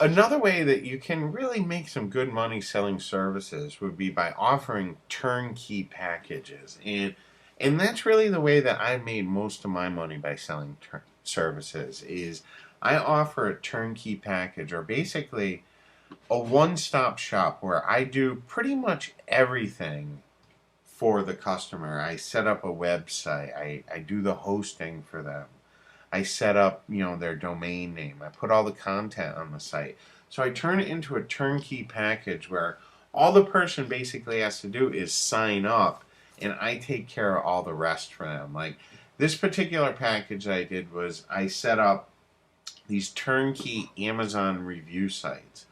Another way that you can really make some good money selling services would be by offering turnkey packages. And that's really the way that I made most of my money by selling services is I offer a turnkey package, or basically a one-stop shop where I do pretty much everything for the customer. I set up a website. I do the hosting for them. I set up, their domain name. I put all the content on the site. So I turn it into a turnkey package where all the person basically has to do is sign up and I take care of all the rest for them. Like this particular package I did was I set up these turnkey Amazon review sites.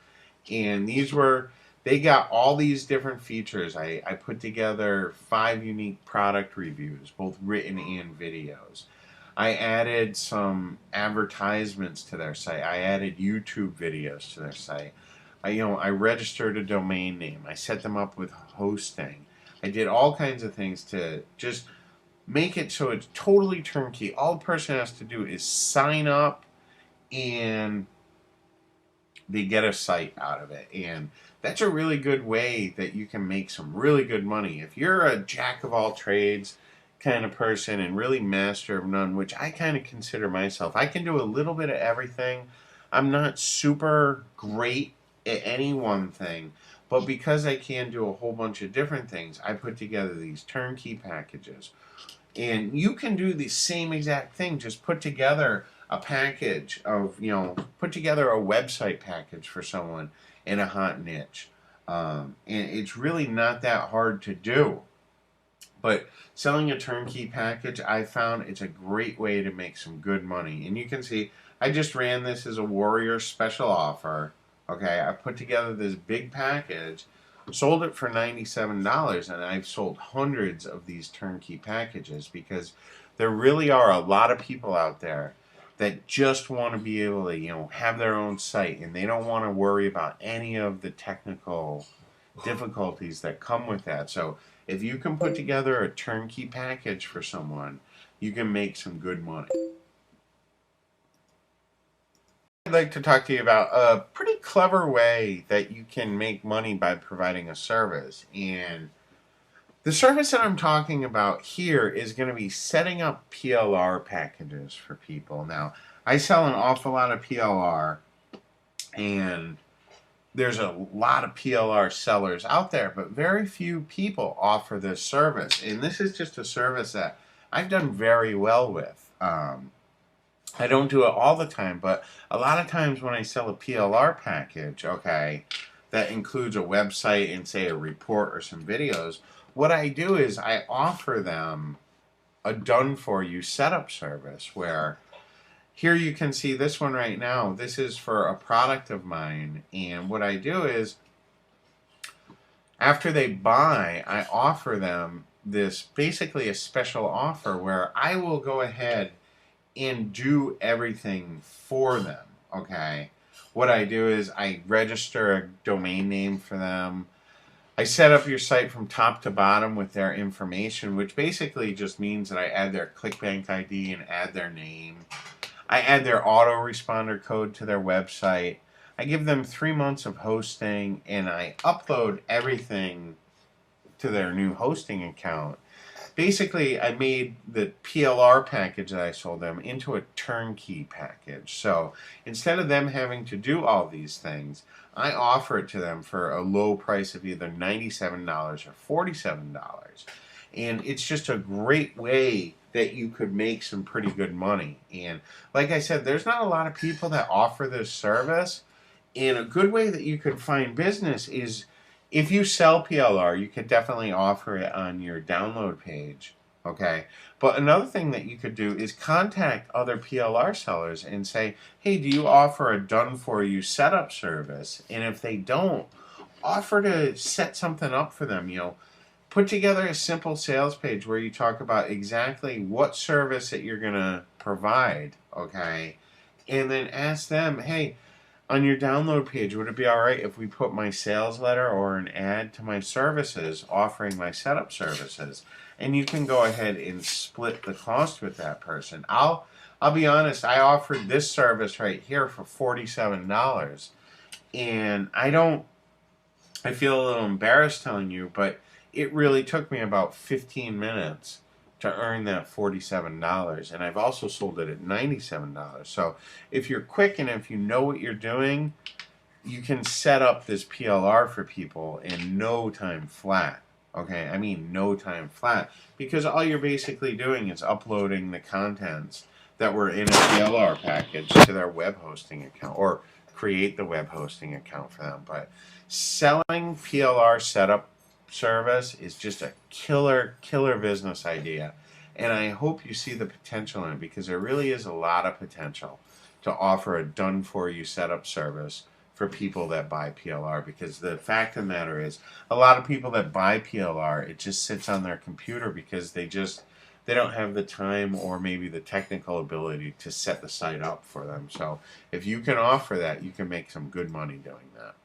And they got all these different features. I put together 5 unique product reviews, both written and videos. I added some advertisements to their site. I added YouTube videos to their site. I registered a domain name. I set them up with hosting. I did all kinds of things to just make it so it's totally turnkey. All the person has to do is sign up and they get a site out of it. And that's a really good way that you can make some really good money. If you're a jack of all trades kind of person and really master of none, which I kind of consider myself, I can do a little bit of everything. I'm not super great at any one thing, but because I can do a whole bunch of different things, I put together these turnkey packages. And you can do the same exact thing, just put together a package of, put together a website package for someone in a hot niche. And it's really not that hard to do. But selling a turnkey package, I found it's a great way to make some good money. And you can see, I just ran this as a Warrior special offer. Okay, I put together this big package, sold it for $97, and I've sold hundreds of these turnkey packages because there really are a lot of people out there that just want to be able to, have their own site, and they don't want to worry about any of the technical difficulties that come with that. So if you can put together a turnkey package for someone, you can make some good money. I'd like to talk to you about a pretty clever way that you can make money by providing a service. And the service that I'm talking about here is going to be setting up PLR packages for people. Now, I sell an awful lot of PLR, and there's a lot of PLR sellers out there, but very few people offer this service. And this is just a service that I've done very well with. I don't do it all the time, but a lot of times when I sell a PLR package, okay, that includes a website and say a report or some videos, what I do is I offer them a done-for-you setup service where here you can see this one right now. This is for a product of mine, and what I do is after they buy, I offer them this basically a special offer where I will go ahead and do everything for them, okay? What I do is I register a domain name for them. I set up your site from top to bottom with their information, which basically just means that I add their ClickBank ID and add their name. I add their autoresponder code to their website. I give them 3 months of hosting, and I upload everything to their new hosting account. Basically, I made the PLR package that I sold them into a turnkey package. So instead of them having to do all these things, I offer it to them for a low price of either $97 or $47. And it's just a great way that you could make some pretty good money. And like I said, there's not a lot of people that offer this service. And a good way that you could find business is if you sell PLR, you could definitely offer it on your download page, okay? But another thing that you could do is contact other PLR sellers and say, hey, do you offer a done-for-you setup service? And if they don't, offer to set something up for them, Put together a simple sales page where you talk about exactly what service that you're going to provide, okay? And then ask them, hey, on your download page, would it be all right if we put my sales letter or an ad to my services offering my setup services? And you can go ahead and split the cost with that person. I'll be honest, I offered this service right here for $47. And I feel a little embarrassed telling you, but it really took me about 15 minutes to earn that $47. And I've also sold it at $97. So if you're quick and if you know what you're doing, you can set up this PLR for people in no time flat. Okay, I mean no time flat, because all you're basically doing is uploading the contents that were in a PLR package to their web hosting account, or create the web hosting account for them. But selling PLR setup service is just a killer business idea, and I hope you see the potential in it, because there really is a lot of potential to offer a done for you setup service for people that buy PLR. Because the fact of the matter is, a lot of people that buy PLR, it just sits on their computer because they don't have the time or maybe the technical ability to set the site up for them. So if you can offer that, you can make some good money doing that.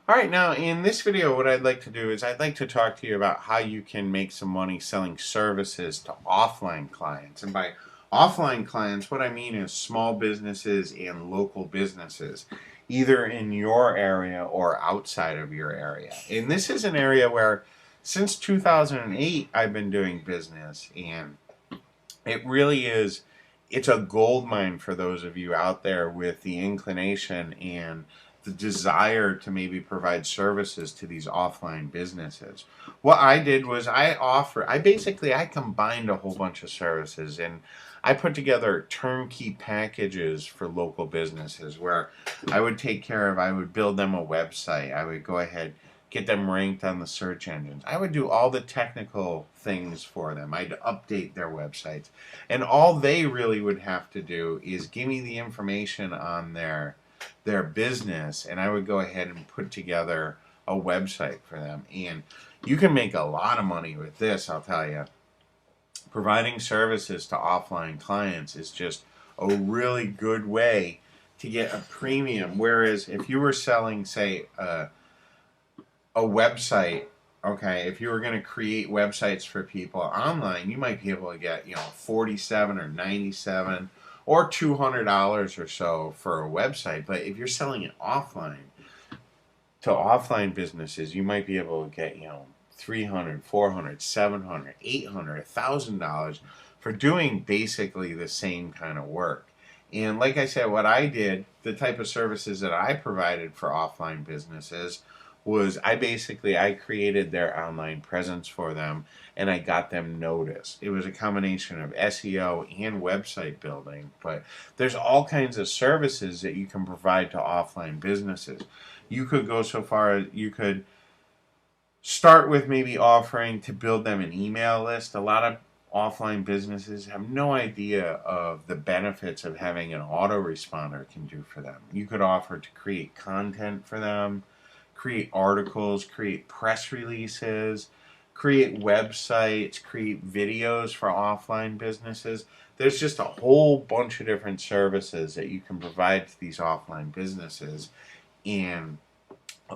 Alright, now in this video what I'd like to do is I'd like to talk to you about how you can make some money selling services to offline clients. And by offline clients, what I mean is small businesses and local businesses, either in your area or outside of your area. And this is an area where since 2008 I've been doing business, and it really is, it's a gold mine for those of you out there with the inclination and the desire to maybe provide services to these offline businesses. What I did was I combined a whole bunch of services, and I put together turnkey packages for local businesses where I would build them a website. I would go ahead, get them ranked on the search engines. I would do all the technical things for them. I'd update their websites. And all they really would have to do is give me the information on their business, and I would go ahead and put together a website for them. And you can make a lot of money with this, I'll tell you. Providing services to offline clients is just a really good way to get a premium. Whereas if you were selling, say, a website, okay, if you were going to create websites for people online, you might be able to get, $47 or $97 or $200 or so for a website. But if you're selling it offline to offline businesses, you might be able to get, $300, $400, $700, $800, $1,000 for doing basically the same kind of work. And like I said, what I did, the type of services that I provided for offline businesses was I created their online presence for them, and I got them noticed. It was a combination of SEO and website building, but there's all kinds of services that you can provide to offline businesses. You could go so far as you could start with maybe offering to build them an email list. A lot of offline businesses have no idea of the benefits of having an autoresponder can do for them. You could offer to create content for them, create articles, create press releases, create websites, create videos for offline businesses. There's just a whole bunch of different services that you can provide to these offline businesses. And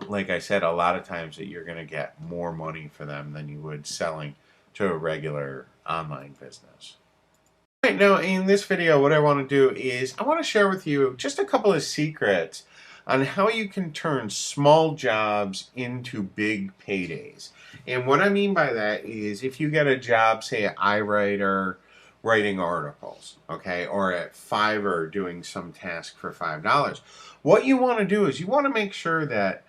like I said, a lot of times that you're going to get more money for them than you would selling to a regular online business. Right now, in this video, what I want to do is I want to share with you just a couple of secrets on how you can turn small jobs into big paydays. And what I mean by that is if you get a job, say at iWriter, writing articles, okay, or at Fiverr doing some task for $5, what you want to do is you want to make sure that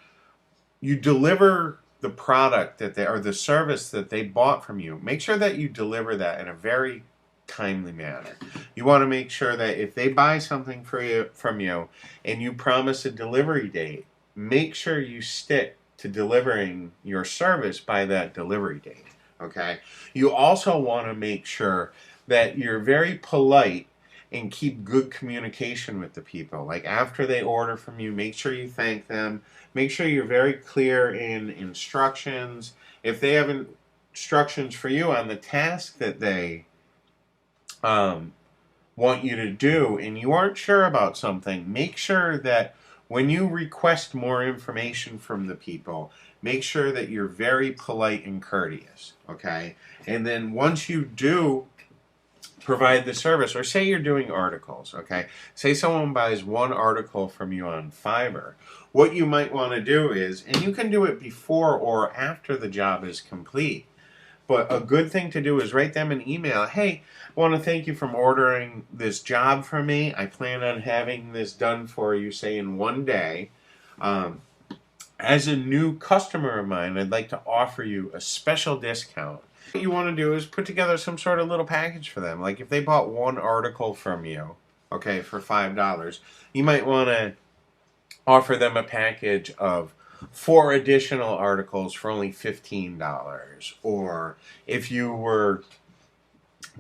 you deliver the product or the service that they bought from you. Make sure that you deliver that in a very timely manner. You want to make sure that if they buy something from you and you promise a delivery date, make sure you stick to delivering your service by that delivery date. Okay? You also want to make sure that you're very polite and keep good communication with the people. Like after they order from you, make sure you thank them. Make sure you're very clear in instructions. If they have instructions for you on the task that they want you to do and you aren't sure about something, make sure that when you request more information from the people, make sure that you're very polite and courteous, okay? And then once you do provide the service, or say you're doing articles, okay? Say someone buys one article from you on Fiverr. What you might want to do is, and you can do it before or after the job is complete, but a good thing to do is write them an email. Hey, I want to thank you for ordering this job for me. I plan on having this done for you, say, in one day. As a new customer of mine, I'd like to offer you a special discount. What you want to do is put together some sort of little package for them. Like if they bought one article from you, okay, for $5, you might want to offer them a package of 4 additional articles for only $15. Or if you were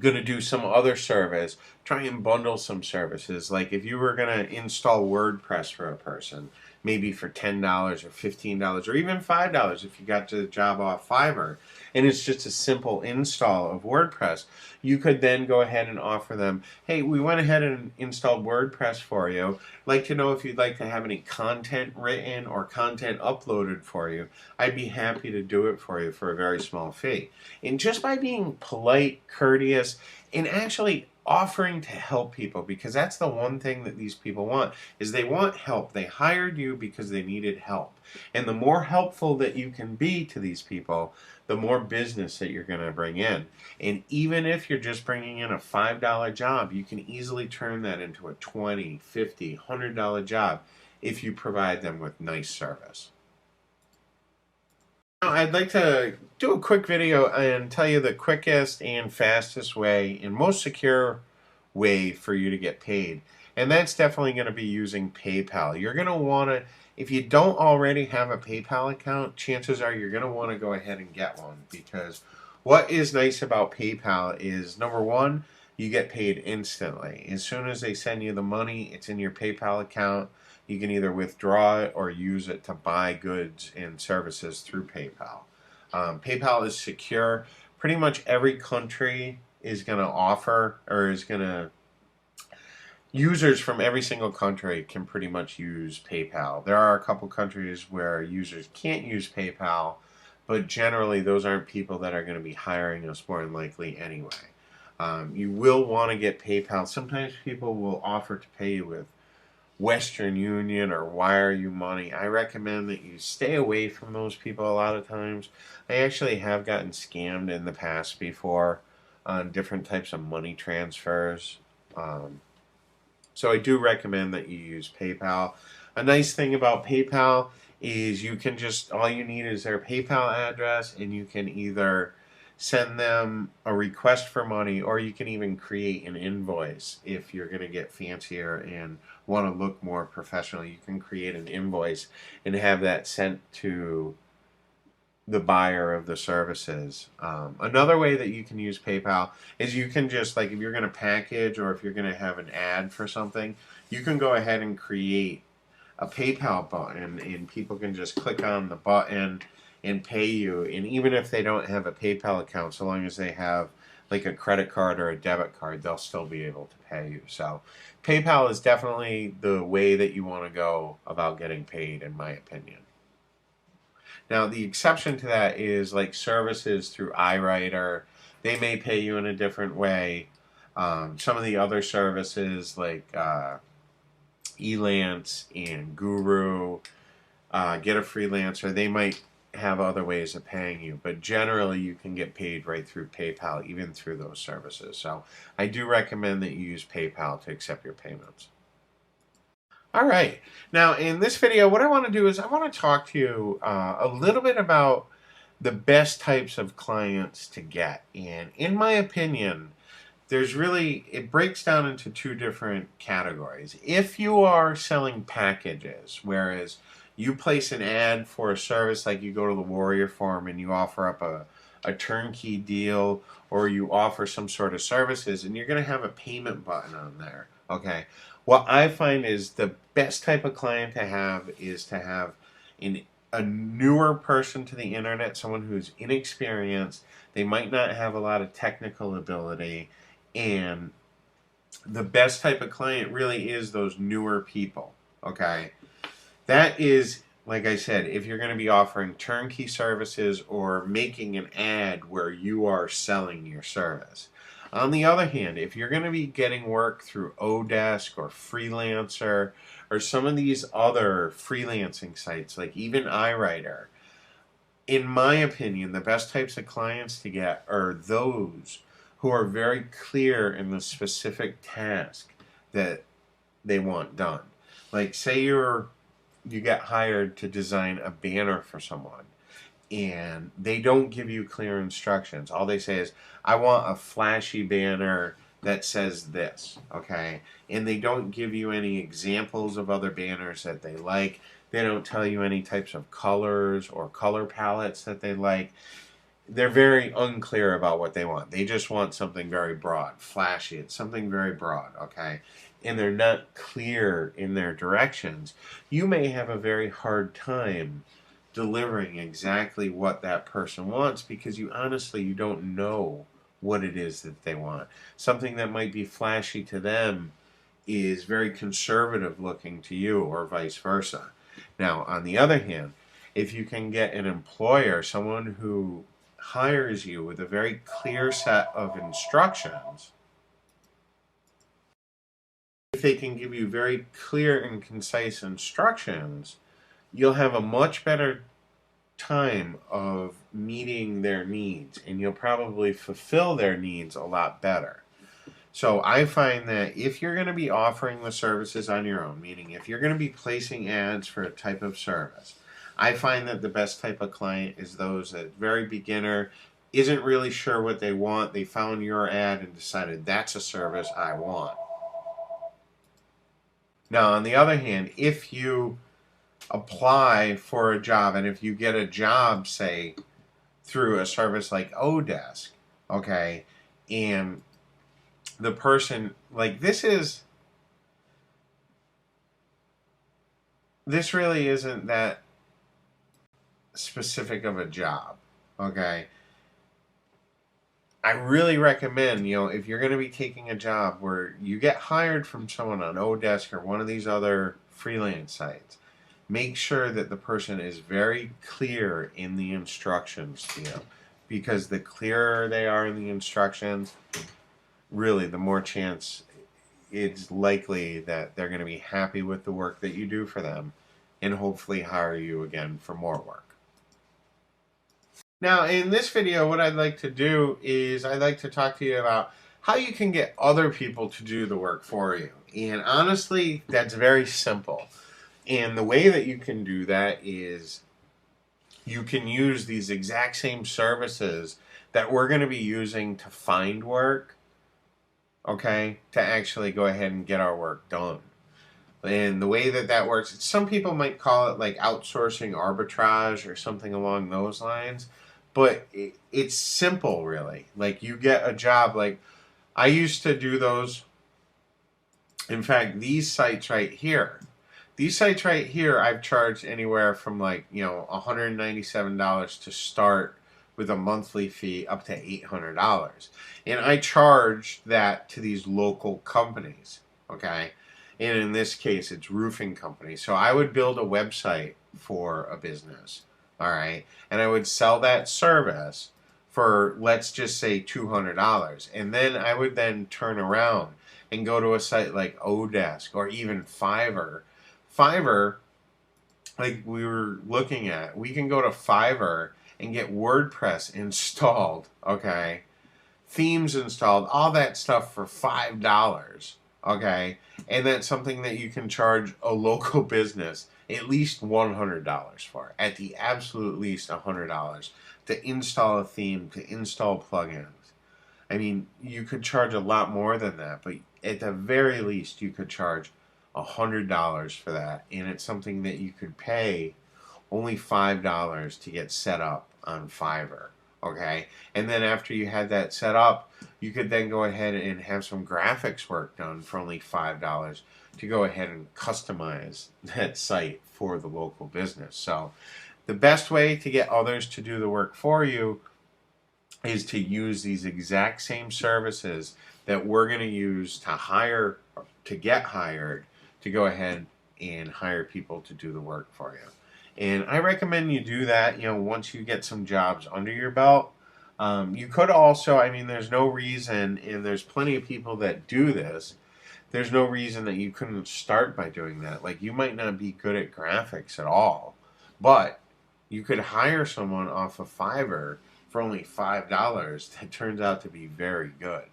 going to do some other service, try and bundle some services. Like if you were going to install WordPress for a person, maybe for $10 or $15 or even $5 if you got the job off Fiverr, and it's just a simple install of WordPress, you could then go ahead and offer them, hey, we went ahead and installed WordPress for you. I'd like to know if you'd like to have any content written or content uploaded for you. I'd be happy to do it for you for a very small fee. And just by being polite, courteous, and actually offering to help people, because that's the one thing that these people want, is they want help. They hired you because they needed help. And the more helpful that you can be to these people, the more business that you're going to bring in. And even if you're just bringing in a $5 job, you can easily turn that into a $20, $50, $100 job if you provide them with nice service. Now, I'd like to do a quick video and tell you the quickest and fastest way and most secure way for you to get paid. And that's definitely going to be using PayPal. You're going to want to, if you don't already have a PayPal account, chances are you're going to want to go ahead and get one, because what is nice about PayPal is, number one, you get paid instantly. As soon as they send you the money, it's in your PayPal account. You can either withdraw it or use it to buy goods and services through PayPal. PayPal is secure. Pretty much every country is going to offer, or is going to, users from every single country can pretty much use PayPal. There are a couple countries where users can't use PayPal, but generally those aren't people that are going to be hiring us more than likely anyway. You will want to get PayPal. Sometimes people will offer to pay you with Western Union or wire you money. I recommend that you stay away from those people a lot of times. I actually have gotten scammed in the past before on different types of money transfers. So I do recommend that you use PayPal. A nice thing about PayPal is you can just, all you need is their PayPal address, and you can either send them a request for money, or you can even create an invoice. If you're going to get fancier and want to look more professional, you can create an invoice and have that sent to the buyer of the services. Another way that you can use PayPal is you can just, like if you're going to package or if you're going to have an ad for something, you can go ahead and create a PayPal button, and people can just click on the button and pay you. And even if they don't have a PayPal account, so long as they have like a credit card or a debit card, they'll still be able to pay you. So PayPal is definitely the way that you want to go about getting paid, in my opinion. Now, the exception to that is like services through iWriter. They may pay you in a different way. Some of the other services like Elance and Guru, Get a Freelancer, they might have other ways of paying you, but generally you can get paid right through PayPal, even through those services. So I do recommend that you use PayPal to accept your payments. All right. Now, in this video, what I want to do is I want to talk to you a little bit about the best types of clients to get. And in my opinion, it breaks down into 2 different categories. If you are selling packages, whereas you place an ad for a service, like you go to the Warrior Forum and you offer up a turnkey deal, or you offer some sort of services, and you're going to have a payment button on there. Okay. What I find is the best type of client to have is to have a newer person to the internet, someone who's inexperienced. They might not have a lot of technical ability, and the best type of client really is those newer people. Okay. That is, like I said, if you're going to be offering turnkey services or making an ad where you are selling your service. On the other hand, if you're going to be getting work through Odesk or Freelancer or some of these other freelancing sites like even iWriter, in my opinion, the best types of clients to get are those who are very clear in the specific task that they want done. Like, say you get hired to design a banner for someone, and they don't give you clear instructions. All they say is, I want a flashy banner that says this, okay? And they don't give you any examples of other banners that they like. They don't tell you any types of colors or color palettes that they like. They're very unclear about what they want. They just want something very broad, flashy. It's something very broad, okay? And they're not clear in their directions. You may have a very hard time delivering exactly what that person wants because you don't know what it is that they want. Something that might be flashy to them is very conservative looking to you, or vice versa. Now, on the other hand, if you can get an employer, someone who hires you with a very clear set of instructions, if they can give you very clear and concise instructions, you'll have a much better time of meeting their needs, and you'll probably fulfill their needs a lot better. So I find that if you're going to be offering the services on your own, meaning if you're going to be placing ads for a type of service, I find that the best type of client is those that very beginner, isn't really sure what they want. They found your ad and decided that's a service I want. Now, on the other hand, if you apply for a job, and if you get a job, say, through a service like Odesk, okay, and the person, like, this really isn't that specific of a job, okay? I really recommend, if you're going to be taking a job where you get hired from someone on Odesk or one of these other freelance sites, make sure that the person is very clear in the instructions to you. Because the clearer they are in the instructions, really, the more chance it's likely that they're going to be happy with the work that you do for them and hopefully hire you again for more work. Now, in this video, what I'd like to do is I'd like to talk to you about how you can get other people to do the work for you. And honestly, that's very simple. And the way that you can do that is you can use these exact same services that we're going to be using to find work, okay, to actually go ahead and get our work done. And the way that that works, some people might call it like outsourcing arbitrage or something along those lines. But it's simple, really. Like, you get a job. Like, I used to do those. In fact, these sites right here, I've charged anywhere from $197 to start with a monthly fee up to $800. And I charge that to these local companies, okay? And in this case, it's roofing companies. So I would build a website for a business. All right, and I would sell that service for, let's just say, $200, and then I would then turn around and go to a site like Odesk or even Fiverr. Fiverr, like we were looking at, we can go to Fiverr and get WordPress installed, okay, themes installed, all that stuff for $5, okay, and that's something that you can charge a local business at least $100 for, at the absolute least $100 to install a theme, to install plugins. I mean, you could charge a lot more than that, but at the very least you could charge $100 for that, and it's something that you could pay only $5 to get set up on Fiverr, okay? And then after you had that set up, you could then go ahead and have some graphics work done for only $5 to go ahead and customize that site for the local business. So the best way to get others to do the work for you is to use these exact same services that we're going to use to get hired, to go ahead and hire people to do the work for you. And I recommend you do that, once you get some jobs under your belt. You could also, I mean, there's no reason, and there's plenty of people that do this. There's no reason that you couldn't start by doing that. Like, you might not be good at graphics at all, but you could hire someone off of Fiverr for only $5 that turns out to be very good.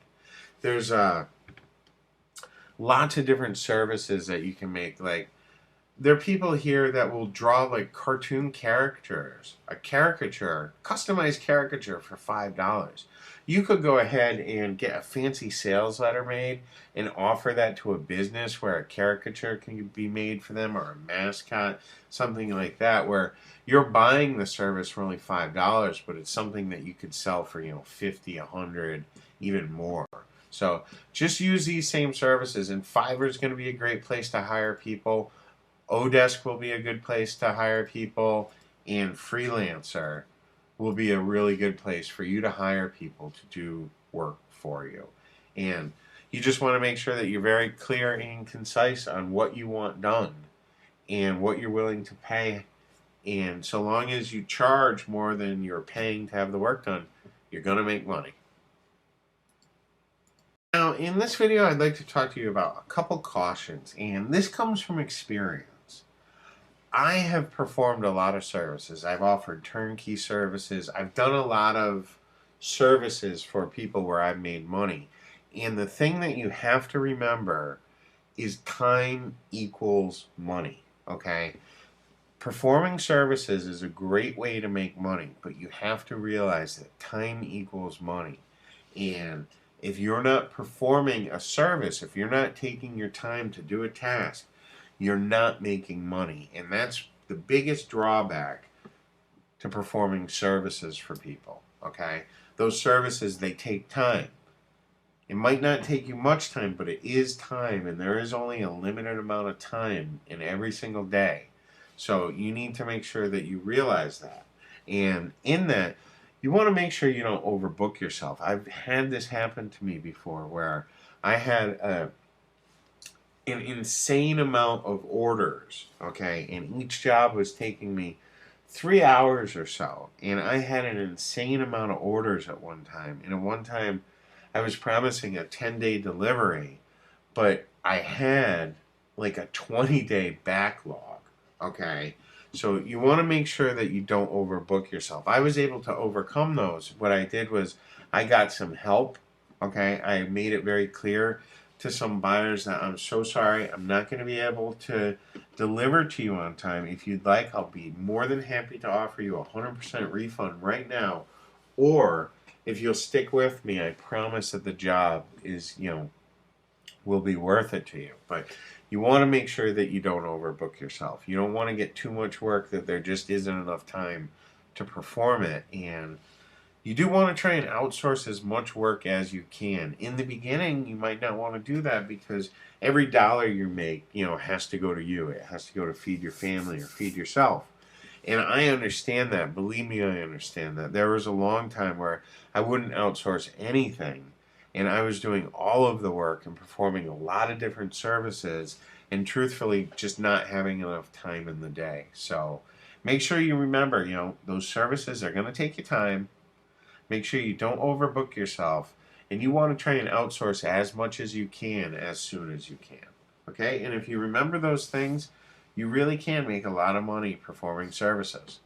There's lots of different services that you can make. Like, there are people here that will draw like cartoon characters, a caricature, customized caricature for $5. You could go ahead and get a fancy sales letter made and offer that to a business where a caricature can be made for them, or a mascot, something like that, where you're buying the service for only $5, but it's something that you could sell for, 50, 100, even more. So just use these same services, and Fiverr is going to be a great place to hire people. Odesk will be a good place to hire people, and Freelancer will be a really good place for you to hire people to do work for you. And you just want to make sure that you're very clear and concise on what you want done and what you're willing to pay. And so long as you charge more than you're paying to have the work done, you're going to make money. Now, in this video, I'd like to talk to you about a couple cautions, and this comes from experience. I have performed a lot of services. I've offered turnkey services. I've done a lot of services for people where I've made money. And the thing that you have to remember is time equals money, okay? Performing services is a great way to make money, but you have to realize that time equals money. And if you're not performing a service, if you're not taking your time to do a task, you're not making money. And that's the biggest drawback to performing services for people, okay? Those services, they take time. It might not take you much time, but it is time, and there is only a limited amount of time in every single day. So you need to make sure that you realize that. And in that, you want to make sure you don't overbook yourself. I've had this happen to me before, where I had an insane amount of orders, okay, and each job was taking me 3 hours or so, and I had an insane amount of orders at one time. And at one time I was promising a 10-day delivery, but I had like a 20-day backlog, okay? So you want to make sure that you don't overbook yourself. I was able to overcome those. What I did was I got some help, okay? I made it very clear to some buyers that I'm so sorry, I'm not going to be able to deliver to you on time. If you'd like, I'll be more than happy to offer you a 100% refund right now. Or if you'll stick with me, I promise that the job is, will be worth it to you. But you want to make sure that you don't overbook yourself. You don't want to get too much work that there just isn't enough time to perform it. And you do want to try and outsource as much work as you can. In the beginning, you might not want to do that because every dollar you make, has to go to you. It has to go to feed your family or feed yourself. And I understand that. Believe me, I understand that. There was a long time where I wouldn't outsource anything, and I was doing all of the work and performing a lot of different services, and truthfully, just not having enough time in the day. So make sure you remember, those services are going to take you time. Make sure you don't overbook yourself, and you want to try and outsource as much as you can as soon as you can. Okay? And if you remember those things, you really can make a lot of money performing services.